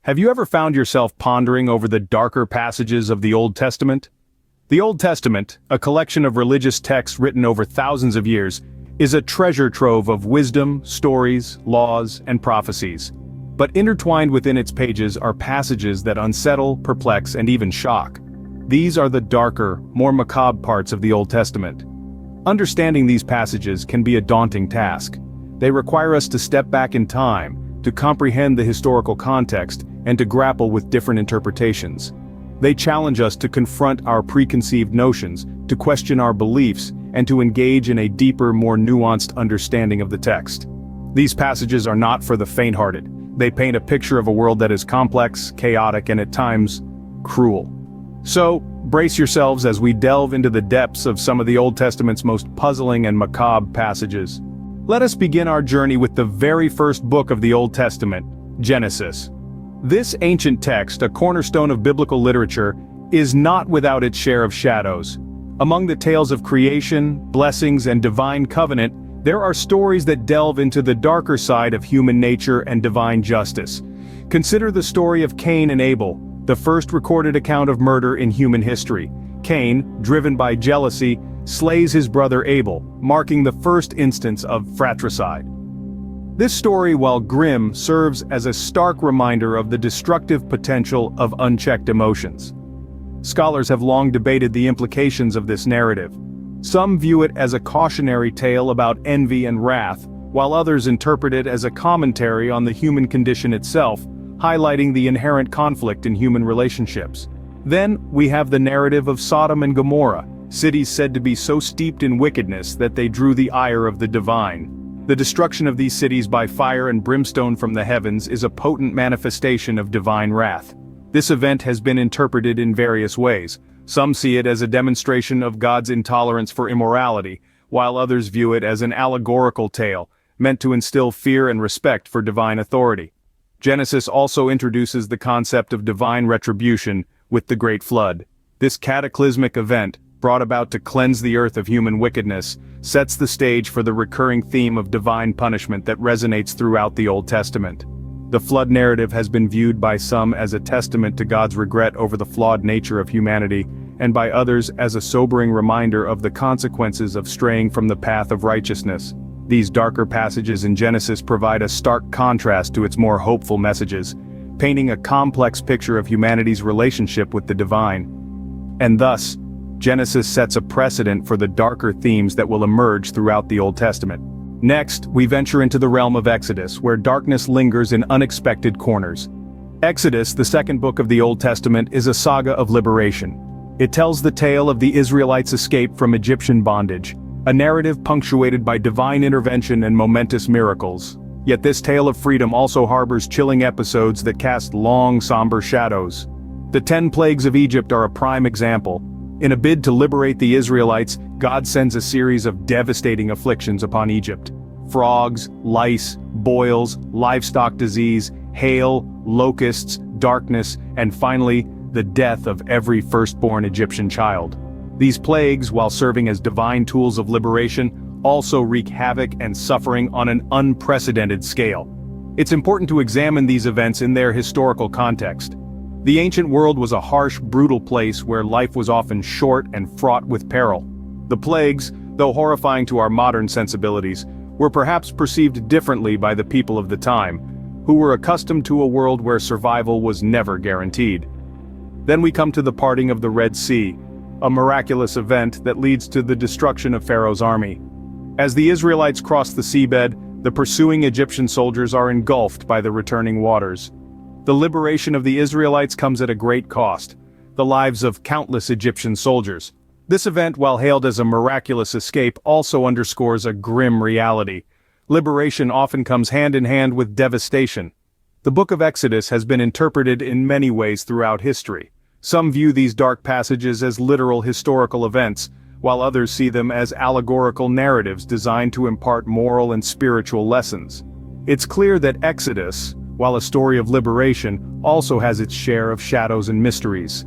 Have you ever found yourself pondering over the darker passages of the Old Testament? The Old Testament, a collection of religious texts written over thousands of years, is a treasure trove of wisdom, stories, laws, and prophecies. But intertwined within its pages are passages that unsettle, perplex, and even shock. These are the darker, more macabre parts of the Old Testament. Understanding these passages can be a daunting task. They require us to step back in time, to comprehend the historical context, and to grapple with different interpretations. They challenge us to confront our preconceived notions, to question our beliefs, and to engage in a deeper, more nuanced understanding of the text. These passages are not for the faint-hearted. They paint a picture of a world that is complex, chaotic, and at times, cruel. So, brace yourselves as we delve into the depths of some of the Old Testament's most puzzling and macabre passages. Let us begin our journey with the very first book of the Old Testament, Genesis. This ancient text, a cornerstone of biblical literature, is not without its share of shadows. Among the tales of creation, blessings, and divine covenant, there are stories that delve into the darker side of human nature and divine justice. Consider the story of Cain and Abel, the first recorded account of murder in human history. Cain, driven by jealousy, slays his brother Abel, marking the first instance of fratricide. This story, while grim, serves as a stark reminder of the destructive potential of unchecked emotions. Scholars have long debated the implications of this narrative. Some view it as a cautionary tale about envy and wrath, while others interpret it as a commentary on the human condition itself, highlighting the inherent conflict in human relationships. Then, we have the narrative of Sodom and Gomorrah, cities said to be so steeped in wickedness that they drew the ire of the divine. The destruction of these cities by fire and brimstone from the heavens is a potent manifestation of divine wrath. This event has been interpreted in various ways. Some see it as a demonstration of God's intolerance for immorality, while others view it as an allegorical tale, meant to instill fear and respect for divine authority. Genesis also introduces the concept of divine retribution with the Great Flood. This cataclysmic event, brought about to cleanse the earth of human wickedness, sets the stage for the recurring theme of divine punishment that resonates throughout the Old Testament. The flood narrative has been viewed by some as a testament to God's regret over the flawed nature of humanity, and by others as a sobering reminder of the consequences of straying from the path of righteousness. These darker passages in Genesis provide a stark contrast to its more hopeful messages, painting a complex picture of humanity's relationship with the divine. And thus, Genesis sets a precedent for the darker themes that will emerge throughout the Old Testament. Next, we venture into the realm of Exodus, where darkness lingers in unexpected corners. Exodus, the second book of the Old Testament, is a saga of liberation. It tells the tale of the Israelites' escape from Egyptian bondage, a narrative punctuated by divine intervention and momentous miracles. Yet this tale of freedom also harbors chilling episodes that cast long, somber shadows. The 10 plagues of Egypt are a prime example. In a bid to liberate the Israelites, God sends a series of devastating afflictions upon Egypt. Frogs, lice, boils, livestock disease, hail, locusts, darkness, and finally, the death of every firstborn Egyptian child. These plagues, while serving as divine tools of liberation, also wreak havoc and suffering on an unprecedented scale. It's important to examine these events in their historical context. The ancient world was a harsh, brutal place where life was often short and fraught with peril. The plagues, though horrifying to our modern sensibilities, were perhaps perceived differently by the people of the time, who were accustomed to a world where survival was never guaranteed. Then we come to the parting of the Red Sea, a miraculous event that leads to the destruction of Pharaoh's army. As the Israelites cross the seabed, the pursuing Egyptian soldiers are engulfed by the returning waters. The liberation of the Israelites comes at a great cost, the lives of countless Egyptian soldiers. This event, while hailed as a miraculous escape, also underscores a grim reality. Liberation often comes hand in hand with devastation. The book of Exodus has been interpreted in many ways throughout history. Some view these dark passages as literal historical events, while others see them as allegorical narratives designed to impart moral and spiritual lessons. It's clear that Exodus, while a story of liberation, also has its share of shadows and mysteries.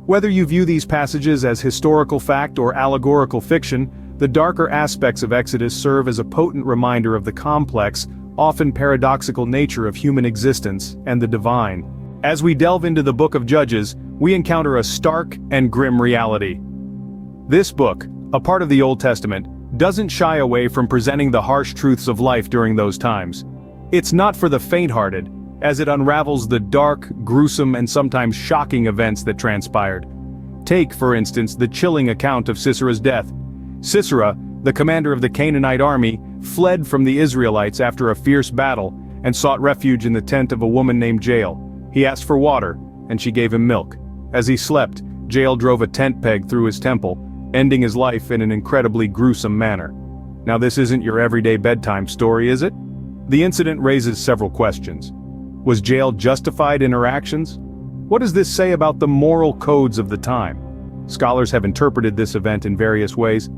Whether you view these passages as historical fact or allegorical fiction, the darker aspects of Exodus serve as a potent reminder of the complex, often paradoxical nature of human existence and the divine. As we delve into the Book of Judges, we encounter a stark and grim reality. This book, a part of the Old Testament, doesn't shy away from presenting the harsh truths of life during those times. It's not for the faint-hearted, as it unravels the dark, gruesome, and sometimes shocking events that transpired. Take, for instance, the chilling account of Sisera's death. Sisera, the commander of the Canaanite army, fled from the Israelites after a fierce battle and sought refuge in the tent of a woman named Jael. He asked for water, and she gave him milk. As he slept, Jael drove a tent peg through his temple, ending his life in an incredibly gruesome manner. Now this isn't your everyday bedtime story, is it? The incident raises several questions. Was Jael justified in her actions? What does this say about the moral codes of the time? Scholars have interpreted this event in various ways.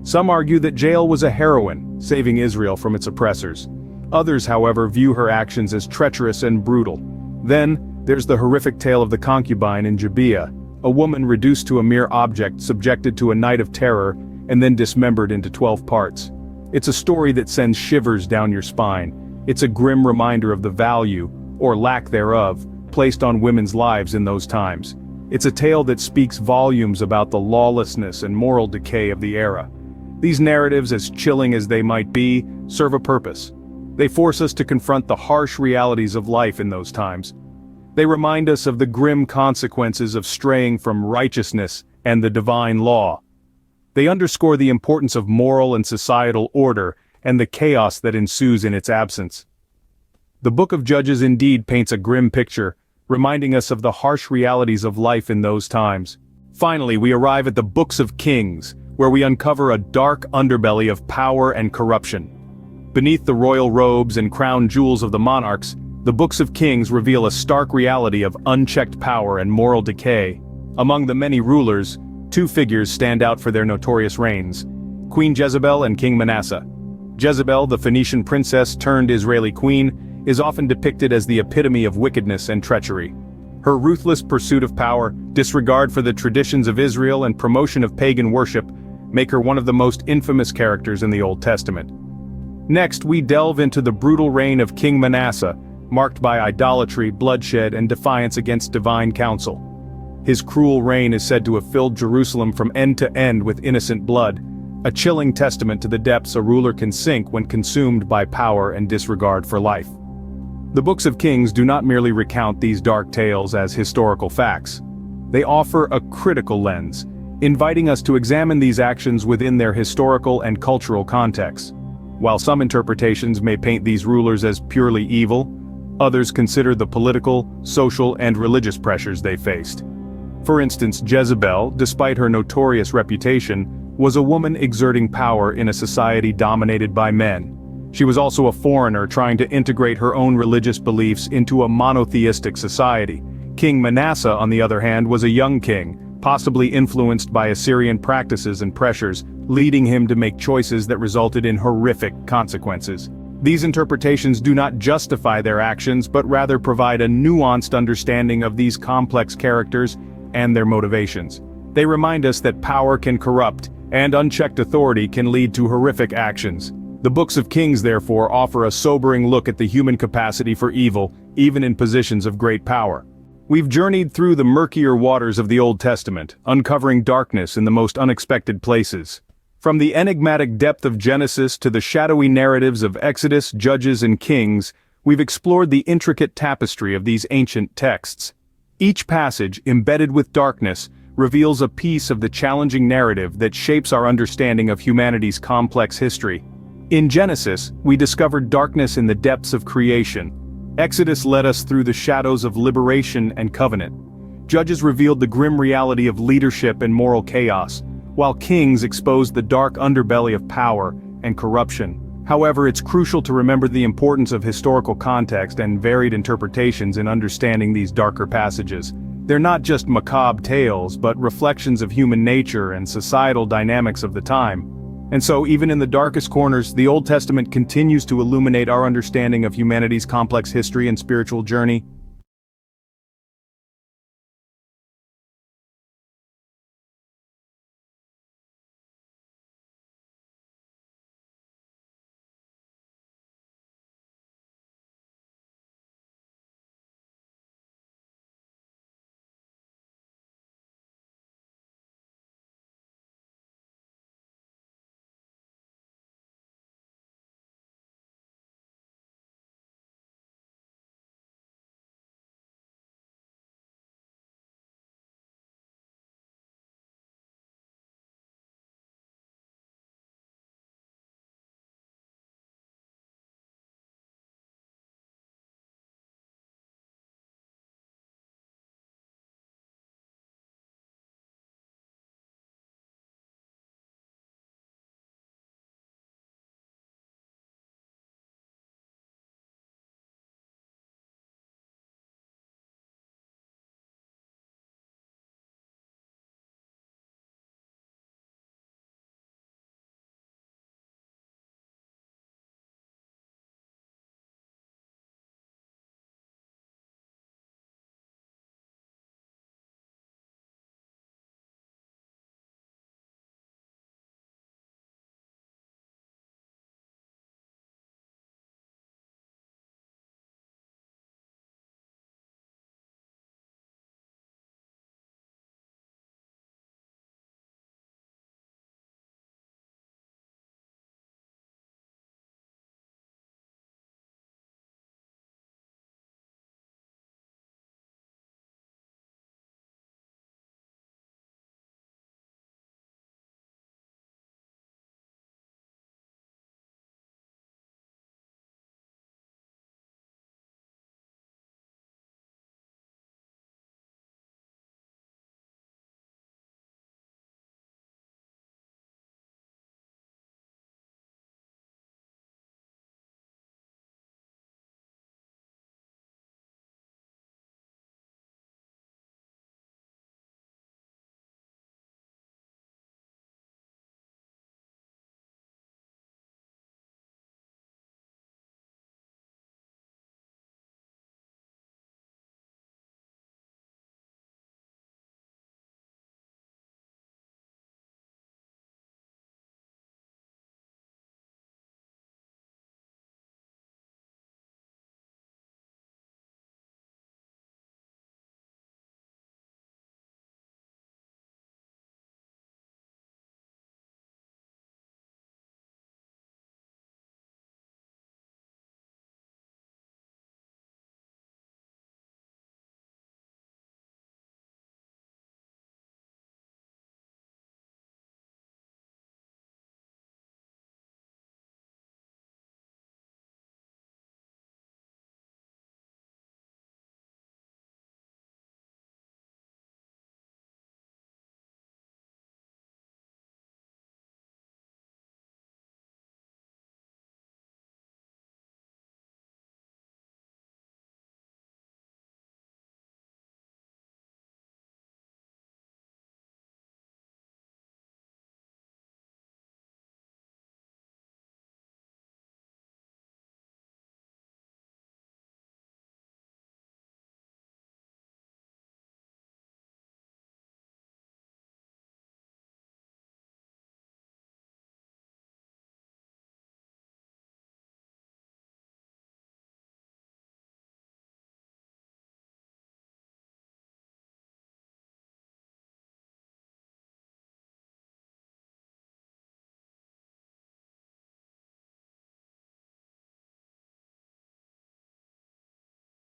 Some argue that Jael was a heroine, saving Israel from its oppressors. Others, however, view her actions as treacherous and brutal. Then, there's the horrific tale of the concubine in Gibeah, a woman reduced to a mere object subjected to a night of terror and then dismembered into 12 parts. It's a story that sends shivers down your spine. It's a grim reminder of the value, or lack thereof, placed on women's lives in those times. It's a tale that speaks volumes about the lawlessness and moral decay of the era. These narratives, as chilling as they might be, serve a purpose. They force us to confront the harsh realities of life in those times. They remind us of the grim consequences of straying from righteousness and the divine law. They underscore the importance of moral and societal order and the chaos that ensues in its absence. The Book of Judges indeed paints a grim picture, reminding us of the harsh realities of life in those times. Finally, we arrive at the Books of Kings, where we uncover a dark underbelly of power and corruption. Beneath the royal robes and crown jewels of the monarchs, the Books of Kings reveal a stark reality of unchecked power and moral decay. Among the many rulers, two figures stand out for their notorious reigns: Queen Jezebel and King Manasseh. Jezebel, the Phoenician princess turned Israeli queen, is often depicted as the epitome of wickedness and treachery. Her ruthless pursuit of power, disregard for the traditions of Israel, and promotion of pagan worship make her one of the most infamous characters in the Old Testament. Next, we delve into the brutal reign of King Manasseh, marked by idolatry, bloodshed, and defiance against divine counsel. His cruel reign is said to have filled Jerusalem from end to end with innocent blood, a chilling testament to the depths a ruler can sink when consumed by power and disregard for life. The Books of Kings do not merely recount these dark tales as historical facts. They offer a critical lens, inviting us to examine these actions within their historical and cultural contexts. While some interpretations may paint these rulers as purely evil, others consider the political, social, and religious pressures they faced. For instance, Jezebel, despite her notorious reputation, was a woman exerting power in a society dominated by men. She was also a foreigner trying to integrate her own religious beliefs into a monotheistic society. King Manasseh, on the other hand, was a young king, possibly influenced by Assyrian practices and pressures, leading him to make choices that resulted in horrific consequences. These interpretations do not justify their actions, but rather provide a nuanced understanding of these complex characters and their motivations. They remind us that power can corrupt, and unchecked authority can lead to horrific actions. The Books of Kings, therefore, offer a sobering look at the human capacity for evil, even in positions of great power. We've journeyed through the murkier waters of the Old Testament, uncovering darkness in the most unexpected places. From the enigmatic depth of Genesis to the shadowy narratives of Exodus, Judges, and Kings, we've explored the intricate tapestry of these ancient texts. Each passage, embedded with darkness, reveals a piece of the challenging narrative that shapes our understanding of humanity's complex history. In Genesis, we discovered darkness in the depths of creation. Exodus led us through the shadows of liberation and covenant. Judges revealed the grim reality of leadership and moral chaos, while Kings exposed the dark underbelly of power and corruption. However, it's crucial to remember the importance of historical context and varied interpretations in understanding these darker passages. They're not just macabre tales, but reflections of human nature and societal dynamics of the time. And so, even in the darkest corners, the Old Testament continues to illuminate our understanding of humanity's complex history and spiritual journey.